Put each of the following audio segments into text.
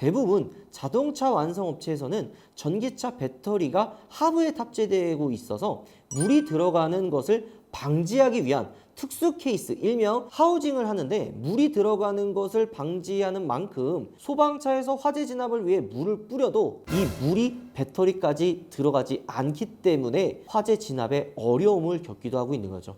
대부분 자동차 완성 업체에서는 전기차 배터리가 하부에 탑재되고 있어서 물이 들어가는 것을 방지하기 위한 특수 케이스, 일명 하우징을 하는데, 물이 들어가는 것을 방지하는 만큼 소방차에서 화재 진압을 위해 물을 뿌려도 이 물이 배터리까지 들어가지 않기 때문에 화재 진압에 어려움을 겪기도 하고 있는 거죠.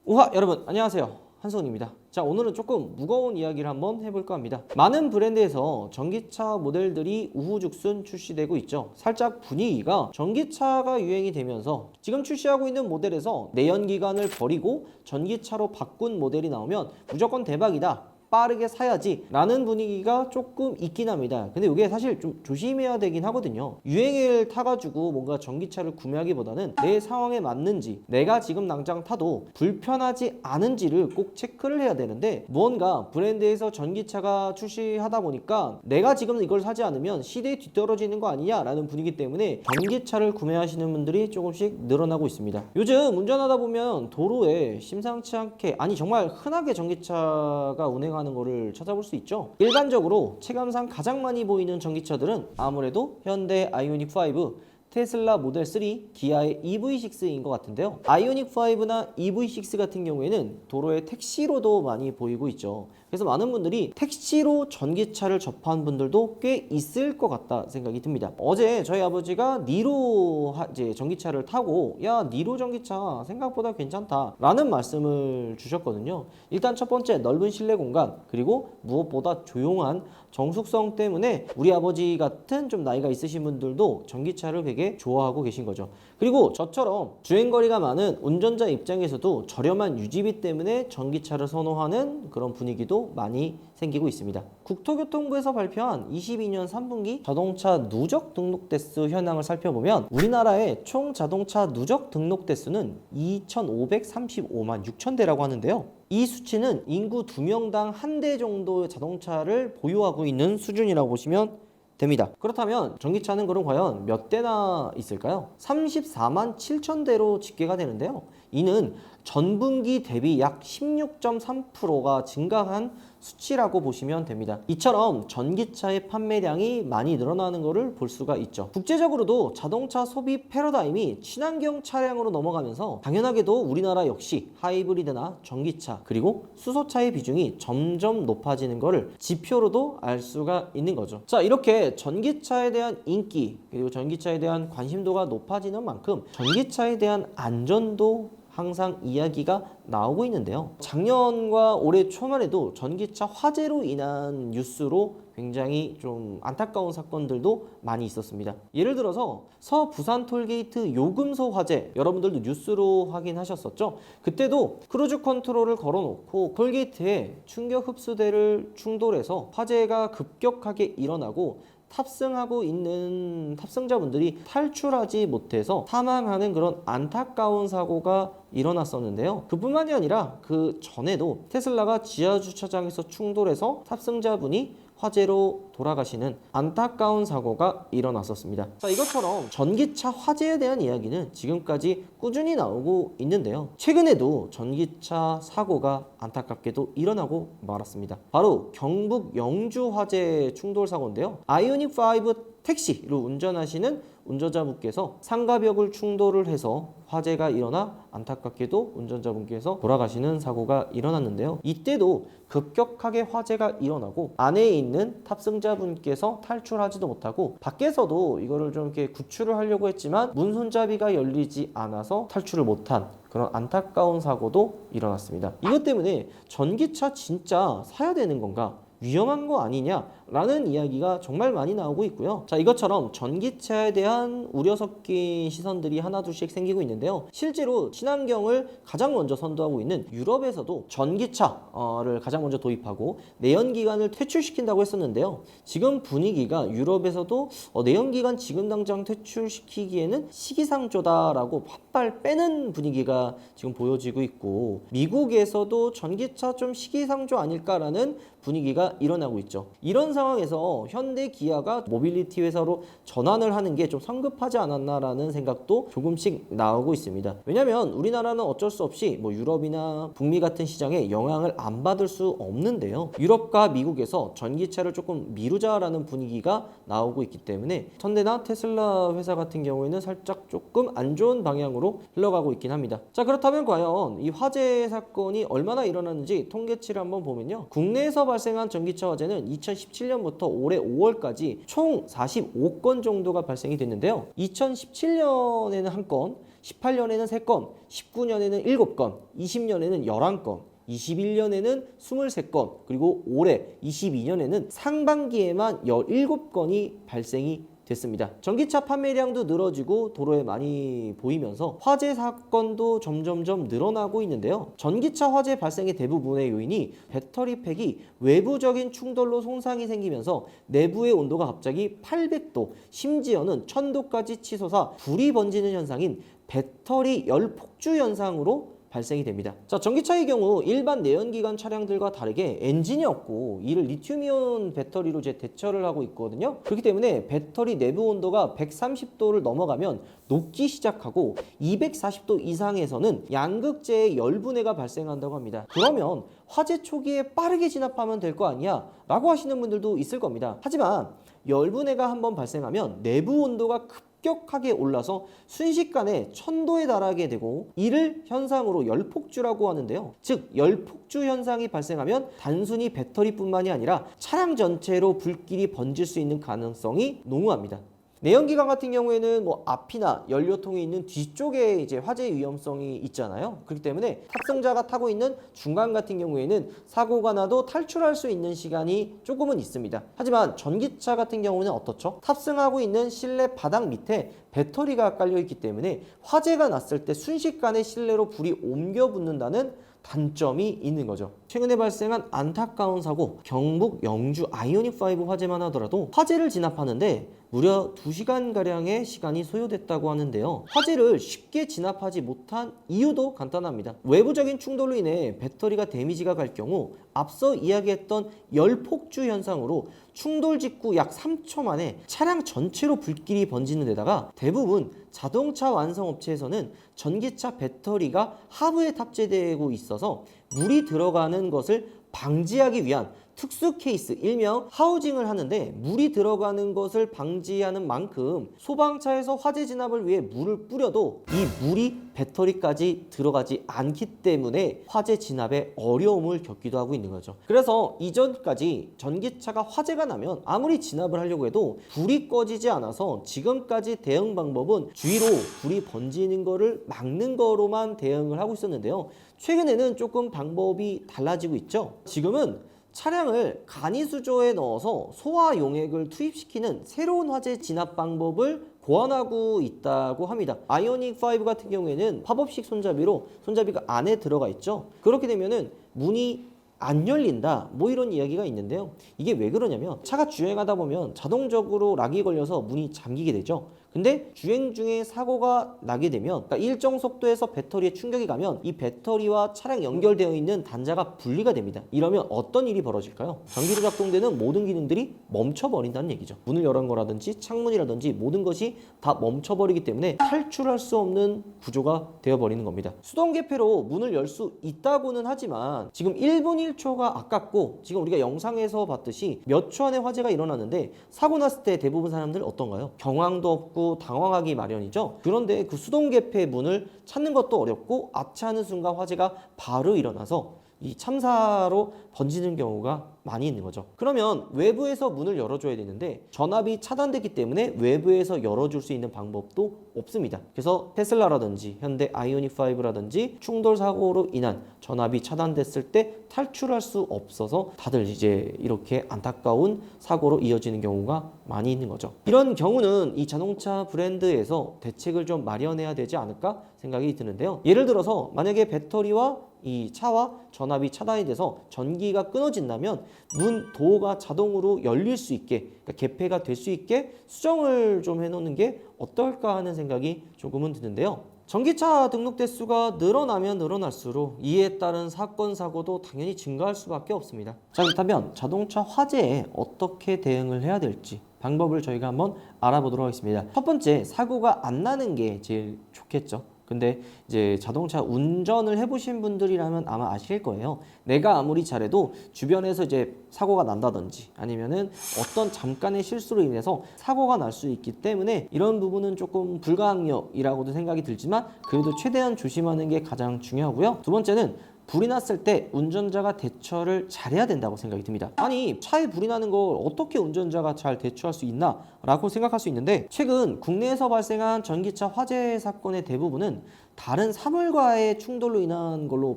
우와, 여러분 안녕하세요, 한성훈입니다. 자, 오늘은 조금 무거운 이야기를 한번 해볼까 합니다. 많은 브랜드에서 전기차 모델들이 우후죽순 출시되고 있죠. 살짝 분위기가 전기차가 유행이 되면서 지금 출시하고 있는 모델에서 내연기관을 버리고 전기차로 바꾼 모델이 나오면 무조건 대박이다, 빠르게 사야지 라는 분위기가 조금 있긴 합니다. 근데 이게 사실 좀 조심해야 되긴 하거든요. 유행을 타가지고 뭔가 전기차를 구매하기보다는 내 상황에 맞는지, 내가 지금 당장 타도 불편하지 않은지를 꼭 체크를 해야 되는데, 무언가 브랜드에서 전기차가 출시하다 보니까 내가 지금 이걸 사지 않으면 시대에 뒤떨어지는 거 아니냐 라는 분위기 때문에 전기차를 구매하시는 분들이 조금씩 늘어나고 있습니다. 요즘 운전하다 보면 도로에 심상치 않게, 아니 정말 흔하게 전기차가 운행하는 거를 찾아볼 수 있죠. 일반적으로 체감상 가장 많이 보이는 전기차들은 아무래도 현대 아이오닉 5, 테슬라 모델 3, 기아의 EV6인 것 같은데요. 아이오닉 5나 EV6 같은 경우에는 도로에 택시로도 많이 보이고 있죠. 그래서 많은 분들이 택시로 전기차를 접한 분들도 꽤 있을 것 같다 생각이 듭니다. 어제 저희 아버지가 니로 이제 전기차를 타고, 야, 니로 전기차 생각보다 괜찮다 라는 말씀을 주셨거든요. 일단 첫 번째, 넓은 실내 공간, 그리고 무엇보다 조용한 정숙성 때문에 우리 아버지 같은 좀 나이가 있으신 분들도 전기차를 되게 좋아하고 계신 거죠. 그리고 저처럼 주행거리가 많은 운전자 입장에서도 저렴한 유지비 때문에 전기차를 선호하는 그런 분위기도 많이 생기고 있습니다. 국토교통부에서 발표한 22년 3분기 자동차 누적 등록 대수 현황을 살펴보면 우리나라의 총 자동차 누적 등록 대수는 2,535만 6천 대라고 하는데요. 이 수치는 인구 2명당 1대 정도의 자동차를 보유하고 있는 수준이라고 보시면 됩니다. 그렇다면 전기차는 그럼 과연 몇 대나 있을까요? 34만 7천 대로 집계가 되는데요. 이는 전분기 대비 약 16.3%가 증가한 수치라고 보시면 됩니다. 이처럼 전기차의 판매량이 많이 늘어나는 것을 볼 수가 있죠. 국제적으로도 자동차 소비 패러다임이 친환경 차량으로 넘어가면서 당연하게도 우리나라 역시 하이브리드나 전기차, 그리고 수소차의 비중이 점점 높아지는 것을 지표로도 알 수가 있는 거죠. 자, 이렇게 전기차에 대한 인기, 그리고 전기차에 대한 관심도가 높아지는 만큼 전기차에 대한 안전도 항상 이야기가 나오고 있는데요. 작년과 올해 초만 해도 전기차 화재로 인한 뉴스로 굉장히 좀 안타까운 사건들도 많이 있었습니다. 예를 들어서 서부산 톨게이트 요금소 화재, 여러분들도 뉴스로 확인하셨었죠? 그때도 크루즈 컨트롤을 걸어놓고 톨게이트에 충격 흡수대를 충돌해서 화재가 급격하게 일어나고 탑승하고 있는 탑승자분들이 탈출하지 못해서 사망하는 그런 안타까운 사고가 일어났었는데요. 그뿐만이 아니라 그 전에도 테슬라가 지하주차장에서 충돌해서 탑승자분이 화재로 돌아가시는 안타까운 사고가 일어났었습니다. 자, 이것처럼 전기차 화재에 대한 이야기는 지금까지 꾸준히 나오고 있는데요. 최근에도 전기차 사고가 안타깝게도 일어나고 말았습니다. 바로 경북 영주 화재 충돌 사고인데요. 아이오닉 5 택시를 운전하시는 운전자분께서 상가벽을 충돌을 해서 화재가 일어나 안타깝게도 운전자분께서 돌아가시는 사고가 일어났는데요. 이때도 급격하게 화재가 일어나고 안에 있는 탑승자분께서 탈출하지도 못하고 밖에서도 이거를 좀 이렇게 구출을 하려고 했지만 문 손잡이가 열리지 않아서 탈출을 못한 그런 안타까운 사고도 일어났습니다. 이것 때문에 전기차 진짜 사야 되는 건가? 위험한 거 아니냐라는 이야기가 정말 많이 나오고 있고요. 자, 이것처럼 전기차에 대한 우려 섞인 시선들이 하나둘씩 생기고 있는데요. 실제로 친환경을 가장 먼저 선도하고 있는 유럽에서도 전기차를 가장 먼저 도입하고 내연기관을 퇴출시킨다고 했었는데요. 지금 분위기가 유럽에서도 내연기관 지금 당장 퇴출시키기에는 시기상조다라고 팥발 빼는 분위기가 지금 보여지고 있고, 미국에서도 전기차 좀 시기상조 아닐까라는 분위기가 일어나고 있죠. 이런 상황에서 현대 기아가 모빌리티 회사로 전환을 하는 게 좀 성급하지 않았나라는 생각도 조금씩 나오고 있습니다. 왜냐하면 우리나라는 어쩔 수 없이 뭐 유럽이나 북미 같은 시장에 영향을 안 받을 수 없는데요. 유럽과 미국에서 전기차를 조금 미루자라는 분위기가 나오고 있기 때문에 현대나 테슬라 회사 같은 경우에는 살짝 조금 안 좋은 방향으로 흘러가고 있긴 합니다. 자, 그렇다면 과연 이 화재 사건이 얼마나 일어났는지 통계치를 한번 보면요. 국내에서 발생한 전기차 화재는 2017년부터 올해 5월까지 총 45건 정도가 발생이 됐는데요. 2017년에는 1건, 18년에는 3건, 19년에는 7건, 20년에는 11건, 21년에는 23건, 그리고 올해 22년에는 상반기에만 17건이 발생이 됐습니다. 전기차 판매량도 늘어지고 도로에 많이 보이면서 화재 사건도 점점점 늘어나고 있는데요. 전기차 화재 발생의 대부분의 요인이 배터리 팩이 외부적인 충돌로 손상이 생기면서 내부의 온도가 갑자기 800도, 심지어는 1000도까지 치솟아 불이 번지는 현상인 배터리 열폭주 현상으로 발생이 됩니다. 자, 전기차의 경우 일반 내연기관 차량들과 다르게 엔진이 없고 이를 리튬이온 배터리로 이제 대처를 하고 있거든요. 그렇기 때문에 배터리 내부 온도가 130도를 넘어가면 녹기 시작하고 240도 이상에서는 양극재의 열분해가 발생한다고 합니다. 그러면 화재 초기에 빠르게 진압하면 될 거 아니야? 라고 하시는 분들도 있을 겁니다. 하지만 열분해가 한번 발생하면 내부 온도가 급격하게 올라서 순식간에 1000도에 달하게 되고 이를 현상으로 열폭주라고 하는데요. 즉 열폭주 현상이 발생하면 단순히 배터리뿐만이 아니라 차량 전체로 불길이 번질 수 있는 가능성이 농후합니다. 내연기관 같은 경우에는 뭐 앞이나 연료통이 있는 뒤쪽에 이제 화재 위험성이 있잖아요. 그렇기 때문에 탑승자가 타고 있는 중간 같은 경우에는 사고가 나도 탈출할 수 있는 시간이 조금은 있습니다. 하지만 전기차 같은 경우는 어떻죠? 탑승하고 있는 실내 바닥 밑에 배터리가 깔려 있기 때문에 화재가 났을 때 순식간에 실내로 불이 옮겨 붙는다는 단점이 있는 거죠. 최근에 발생한 안타까운 사고, 경북 영주 아이오닉5 화재만 하더라도 화재를 진압하는데 무려 2시간가량의 시간이 소요됐다고 하는데요. 화재를 쉽게 진압하지 못한 이유도 간단합니다. 외부적인 충돌로 인해 배터리가 데미지가 갈 경우 앞서 이야기했던 열폭주 현상으로 충돌 직후 약 3초 만에 차량 전체로 불길이 번지는 데다가 대부분 자동차 완성업체에서는 전기차 배터리가 하부에 탑재되고 있어서 물이 들어가는 것을 방지하기 위한 특수 케이스, 일명 하우징을 하는데 물이 들어가는 것을 방지하는 만큼 소방차에서 화재 진압을 위해 물을 뿌려도 이 물이 배터리까지 들어가지 않기 때문에 화재 진압에 어려움을 겪기도 하고 있는 거죠. 그래서 이전까지 전기차가 화재가 나면 아무리 진압을 하려고 해도 불이 꺼지지 않아서 지금까지 대응 방법은 주위로 불이 번지는 거를 막는 거로만 대응을 하고 있었는데요. 최근에는 조금 방법이 달라지고 있죠. 지금은 차량을 간이수조에 넣어서 소화 용액을 투입시키는 새로운 화재 진압 방법을 고안하고 있다고 합니다. 아이오닉5 같은 경우에는 팝업식 손잡이로 손잡이가 안에 들어가 있죠. 그렇게 되면은 문이 안 열린다 뭐 이런 이야기가 있는데요. 이게 왜 그러냐면 차가 주행하다 보면 자동적으로 락이 걸려서 문이 잠기게 되죠. 근데 주행 중에 사고가 나게 되면 그러니까 일정 속도에서 배터리에 충격이 가면 이 배터리와 차량 연결되어 있는 단자가 분리가 됩니다. 이러면 어떤 일이 벌어질까요? 전기로 작동되는 모든 기능들이 멈춰버린다는 얘기죠. 문을 열은 거라든지 창문이라든지 모든 것이 다 멈춰버리기 때문에 탈출할 수 없는 구조가 되어버리는 겁니다. 수동 개폐로 문을 열 수 있다고는 하지만 지금 1분 1초가 아깝고 지금 우리가 영상에서 봤듯이 몇 초 안에 화재가 일어났는데 사고 났을 때 대부분 사람들 어떤가요? 경황도 없고 당황하기 마련이죠. 그런데 그 수동 개폐 문을 찾는 것도 어렵고 아차하는 순간 화재가 바로 일어나서 이 참사로 번지는 경우가 많이 있는 거죠. 그러면 외부에서 문을 열어줘야 되는데 전압이 차단됐기 때문에 외부에서 열어줄 수 있는 방법도 없습니다. 그래서 테슬라라든지 현대 아이오닉5라든지 충돌 사고로 인한 전압이 차단됐을 때 탈출할 수 없어서 다들 이제 이렇게 안타까운 사고로 이어지는 경우가 많이 있는 거죠. 이런 경우는 이 자동차 브랜드에서 대책을 좀 마련해야 되지 않을까 생각이 드는데요. 예를 들어서 만약에 배터리와 이 차와 전압이 차단이 돼서 전기가 끊어진다면 문 도어가 자동으로 열릴 수 있게, 그러니까 개폐가 될 수 있게 수정을 좀 해놓는 게 어떨까 하는 생각이 조금은 드는데요. 전기차 등록 대수가 늘어나면 늘어날수록 이에 따른 사건 사고도 당연히 증가할 수밖에 없습니다. 자, 그렇다면 자동차 화재에 어떻게 대응을 해야 될지 방법을 저희가 한번 알아보도록 하겠습니다. 첫 번째, 사고가 안 나는 게 제일 좋겠죠. 근데 이제 자동차 운전을 해보신 분들이라면 아마 아실 거예요. 내가 아무리 잘해도 주변에서 이제 사고가 난다든지 아니면은 어떤 잠깐의 실수로 인해서 사고가 날 수 있기 때문에 이런 부분은 조금 불가항력이라고도 생각이 들지만 그래도 최대한 조심하는 게 가장 중요하고요. 두 번째는 불이 났을 때 운전자가 대처를 잘해야 된다고 생각이 듭니다. 아니, 차에 불이 나는 걸 어떻게 운전자가 잘 대처할 수 있나? 라고 생각할 수 있는데, 최근 국내에서 발생한 전기차 화재 사건의 대부분은 다른 사물과의 충돌로 인한 걸로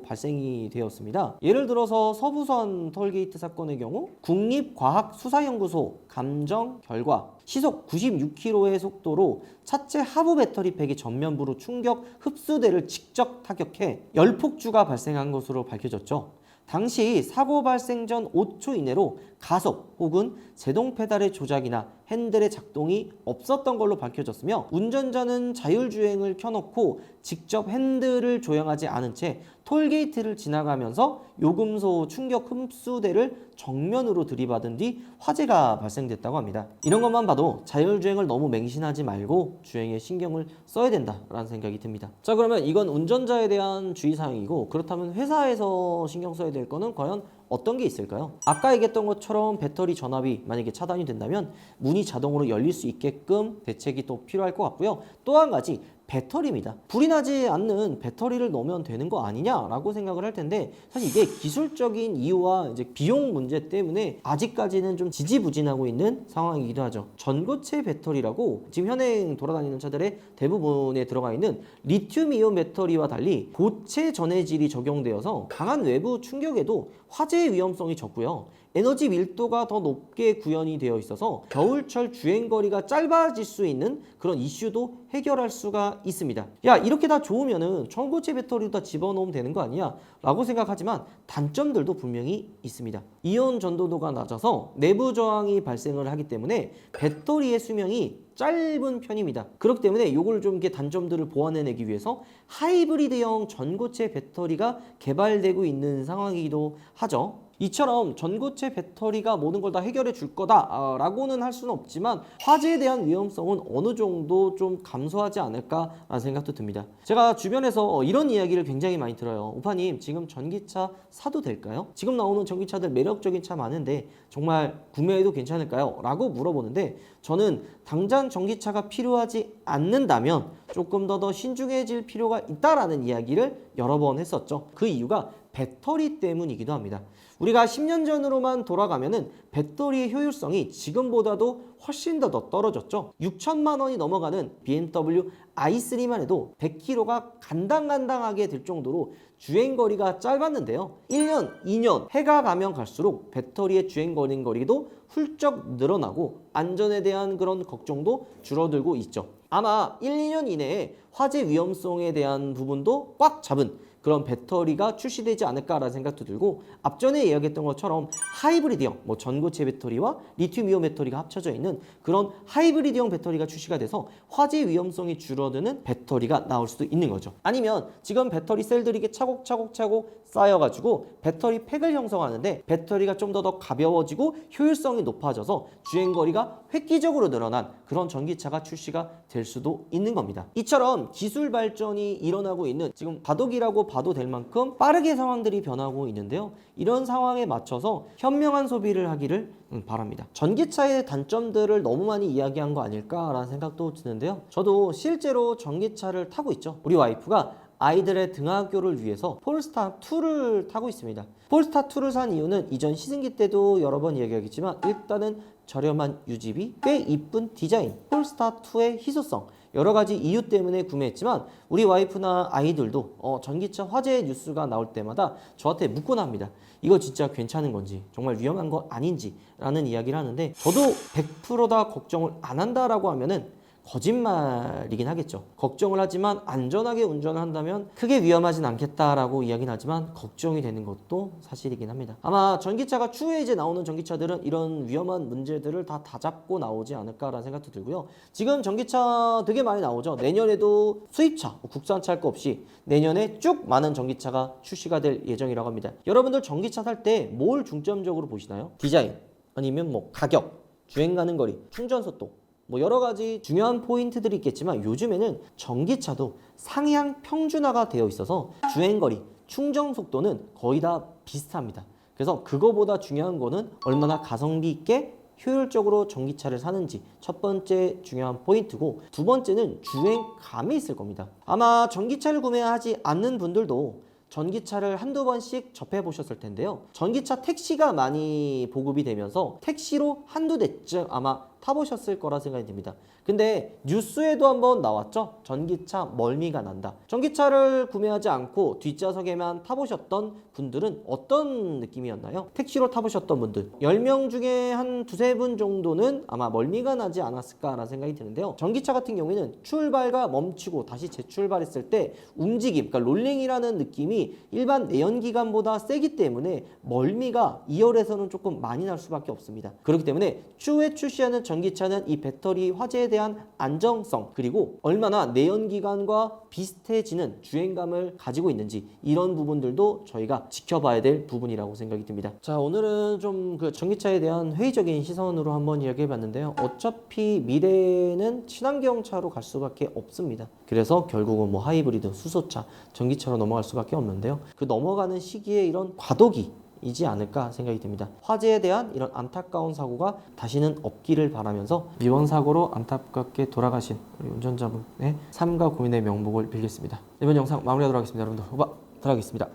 발생이 되었습니다. 예를 들어서 서부선 톨게이트 사건의 경우 국립과학수사연구소 감정 결과 시속 96km의 속도로 차체 하부 배터리 팩이 전면부로 충격 흡수대를 직접 타격해 열폭주가 발생한 것으로 밝혀졌죠. 당시 사고 발생 전 5초 이내로 가속 혹은 제동 페달의 조작이나 핸들의 작동이 없었던 걸로 밝혀졌으며 운전자는 자율주행을 켜놓고 직접 핸들을 조향하지 않은 채 톨게이트를 지나가면서 요금소 충격 흡수대를 정면으로 들이받은 뒤 화재가 발생됐다고 합니다. 이런 것만 봐도 자율주행을 너무 맹신하지 말고 주행에 신경을 써야 된다라는 생각이 듭니다. 자, 그러면 이건 운전자에 대한 주의사항이고, 그렇다면 회사에서 신경 써야 될 거는 과연 어떤 게 있을까요? 아까 얘기했던 것처럼 배터리 전압이 만약에 차단이 된다면 문이 자동으로 열릴 수 있게끔 대책이 또 필요할 것 같고요. 또 한 가지, 배터리입니다. 불이 나지 않는 배터리를 넣으면 되는 거 아니냐라고 생각을 할 텐데, 사실 이게 기술적인 이유와 이제 비용 문제 때문에 아직까지는 좀 지지부진하고 있는 상황이기도 하죠. 전고체 배터리라고 지금 현행 돌아다니는 차들의 대부분에 들어가 있는 리튬이온 배터리와 달리 고체 전해질이 적용되어서 강한 외부 충격에도 화재의 위험성이 적고요. 에너지 밀도가 더 높게 구현이 되어 있어서 겨울철 주행거리가 짧아질 수 있는 그런 이슈도 해결할 수가 있습니다. 야, 이렇게 다 좋으면은 전고체 배터리도 다 집어넣으면 되는 거 아니야? 라고 생각하지만 단점들도 분명히 있습니다. 이온 전도도가 낮아서 내부 저항이 발생을 하기 때문에 배터리의 수명이 짧은 편입니다. 그렇기 때문에 이걸 좀 이렇게 단점들을 보완해내기 위해서 하이브리드형 전고체 배터리가 개발되고 있는 상황이기도 하죠. 이처럼 전고체 배터리가 모든 걸 다 해결해 줄 거다라고는 할 수는 없지만 화재에 대한 위험성은 어느 정도 좀 감소하지 않을까라는 생각도 듭니다. 제가 주변에서 이런 이야기를 굉장히 많이 들어요. 오빠님, 지금 전기차 사도 될까요? 지금 나오는 전기차들 매력적인 차 많은데 정말 구매해도 괜찮을까요? 라고 물어보는데, 저는 당장 전기차가 필요하지 않는다면 조금 더 신중해질 필요가 있다라는 이야기를 여러 번 했었죠. 그 이유가 배터리 때문이기도 합니다. 우리가 10년 전으로만 돌아가면은 배터리의 효율성이 지금보다도 훨씬 더 떨어졌죠. 6천만 원이 넘어가는 BMW i3만 해도 100km가 간당간당하게 될 정도로 주행거리가 짧았는데요. 1년, 2년 해가 가면 갈수록 배터리의 주행거리도 훌쩍 늘어나고 안전에 대한 그런 걱정도 줄어들고 있죠. 아마 1, 2년 이내에 화재 위험성에 대한 부분도 꽉 잡은 그런 배터리가 출시되지 않을까라는 생각도 들고, 앞전에 이야기했던 것처럼 하이브리드형, 전고체 배터리와 리튬이온 배터리가 합쳐져 있는 그런 하이브리드형 배터리가 출시가 돼서 화재 위험성이 줄어드는 배터리가 나올 수도 있는 거죠. 아니면 지금 배터리 셀들이 이게 차곡차곡 쌓여가지고 배터리 팩을 형성하는데 배터리가 좀 더 가벼워지고 효율성이 높아져서 주행거리가 획기적으로 늘어난 그런 전기차가 출시가 될 수도 있는 겁니다. 이처럼 기술 발전이 일어나고 있는, 지금 과도기라고 봐도 될 만큼 빠르게 상황들이 변하고 있는데요. 이런 상황에 맞춰서 현명한 소비를 하기를 바랍니다. 전기차의 단점들을 너무 많이 이야기한 거 아닐까라는 생각도 드는데요. 저도 실제로 전기차를 타고 있죠. 우리 와이프가 아이들의 등하교를 위해서 폴스타2를 타고 있습니다. 폴스타2를 산 이유는 이전 시승기 때도 여러 번 이야기하겠지만, 일단은 저렴한 유지비, 꽤 이쁜 디자인, 폴스타2의 희소성, 여러 가지 이유 때문에 구매했지만 우리 와이프나 아이들도 전기차 화재 뉴스가 나올 때마다 저한테 묻곤 합니다. 이거 진짜 괜찮은 건지, 정말 위험한 거 아닌지 라는 이야기를 하는데, 저도 100% 다 걱정을 안 한다라고 하면은 거짓말이긴 하겠죠. 걱정을 하지만 안전하게 운전을 한다면 크게 위험하진 않겠다라고 이야기는 하지만 걱정이 되는 것도 사실이긴 합니다. 아마 전기차가 추후에 이제 나오는 전기차들은 이런 위험한 문제들을 다 다잡고 나오지 않을까라는 생각도 들고요. 지금 전기차 되게 많이 나오죠. 내년에도 수입차, 국산차 할 거 없이 내년에 쭉 많은 전기차가 출시가 될 예정이라고 합니다. 여러분들 전기차 살 때 뭘 중점적으로 보시나요? 디자인, 아니면 뭐 가격, 주행 가는 거리, 충전 속도, 뭐 여러 가지 중요한 포인트들이 있겠지만 요즘에는 전기차도 상향 평준화가 되어 있어서 주행거리, 충전 속도는 거의 다 비슷합니다. 그래서 그거보다 중요한 거는 얼마나 가성비 있게 효율적으로 전기차를 사는지 첫 번째 중요한 포인트고, 두 번째는 주행감이 있을 겁니다. 아마 전기차를 구매하지 않는 분들도 전기차를 한두 번씩 접해 보셨을 텐데요. 전기차 택시가 많이 보급이 되면서 택시로 한두 대쯤 아마 타보셨을 거라 생각이 듭니다. 근데 뉴스에도 한번 나왔죠. 전기차 멀미가 난다. 전기차를 구매하지 않고 뒷좌석에만 타보셨던 분들은 어떤 느낌이었나요? 택시로 타보셨던 분들 10명 중에 한 두세 분 정도는 아마 멀미가 나지 않았을까라는 생각이 드는데요. 전기차 같은 경우에는 출발과 멈추고 다시 재출발했을 때 움직임, 그러니까 롤링이라는 느낌이 일반 내연기관보다 세기 때문에 멀미가 2열에서는 조금 많이 날 수밖에 없습니다. 그렇기 때문에 추후에 출시하는 전기차는 이 배터리 화재에 대한 안정성, 그리고 얼마나 내연기관과 비슷해지는 주행감을 가지고 있는지, 이런 부분들도 저희가 지켜봐야 될 부분이라고 생각이 듭니다. 자, 오늘은 좀 그 전기차에 대한 회의적인 시선으로 한번 이야기해 봤는데요. 어차피 미래는 친환경차로 갈 수밖에 없습니다. 그래서 결국은 뭐 하이브리드, 수소차, 전기차로 넘어갈 수밖에 없는데요. 그 넘어가는 시기에 이런 과도기 이지 않을까 생각이 듭니다. 화재에 대한 이런 안타까운 사고가 다시는 없기를 바라면서 이번 사고로 안타깝게 돌아가신 우리 운전자분의 삶과 고민의 명복을 빌겠습니다. 이번 영상 마무리하도록 하겠습니다. 여러분들 후바 들어가겠습니다.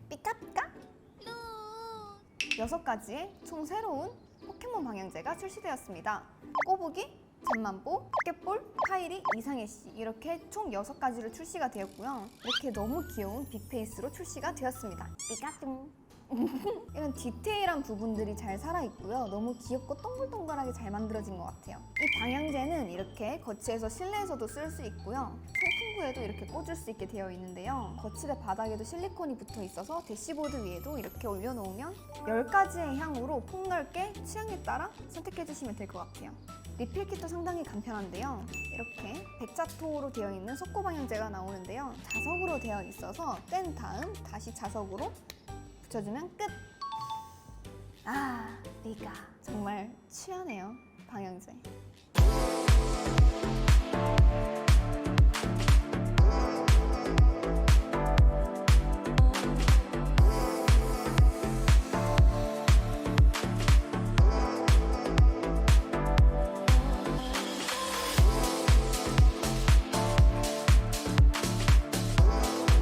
삐까삐까 6가지의 총 새로운 포켓몬 방향제가 출시되었습니다. 꼬부기, 잠만보, 포켓볼, 카이리, 이상해씨, 이렇게 총 6가지로 출시가 되었고요. 이렇게 너무 귀여운 빅페이스로 출시가 되었습니다. 삐까뚱. 이런 디테일한 부분들이 잘 살아있고요. 너무 귀엽고 동글동글하게 잘 만들어진 것 같아요. 이 방향제는 이렇게 거치해서 실내에서도 쓸 수 있고요. 송풍구에도 이렇게 꽂을 수 있게 되어 있는데요. 거치대 바닥에도 실리콘이 붙어 있어서 대시보드 위에도 이렇게 올려놓으면 10가지의 향으로 폭넓게 취향에 따라 선택해주시면 될 것 같아요. 리필kit도 상당히 간편한데요. 이렇게 백자토로 되어 있는 속고 방향제가 나오는데요. 자석으로 되어 있어서 뗀 다음 다시 자석으로 붙여주면 끝! 아, 네가 정말 취하네요, 방향제.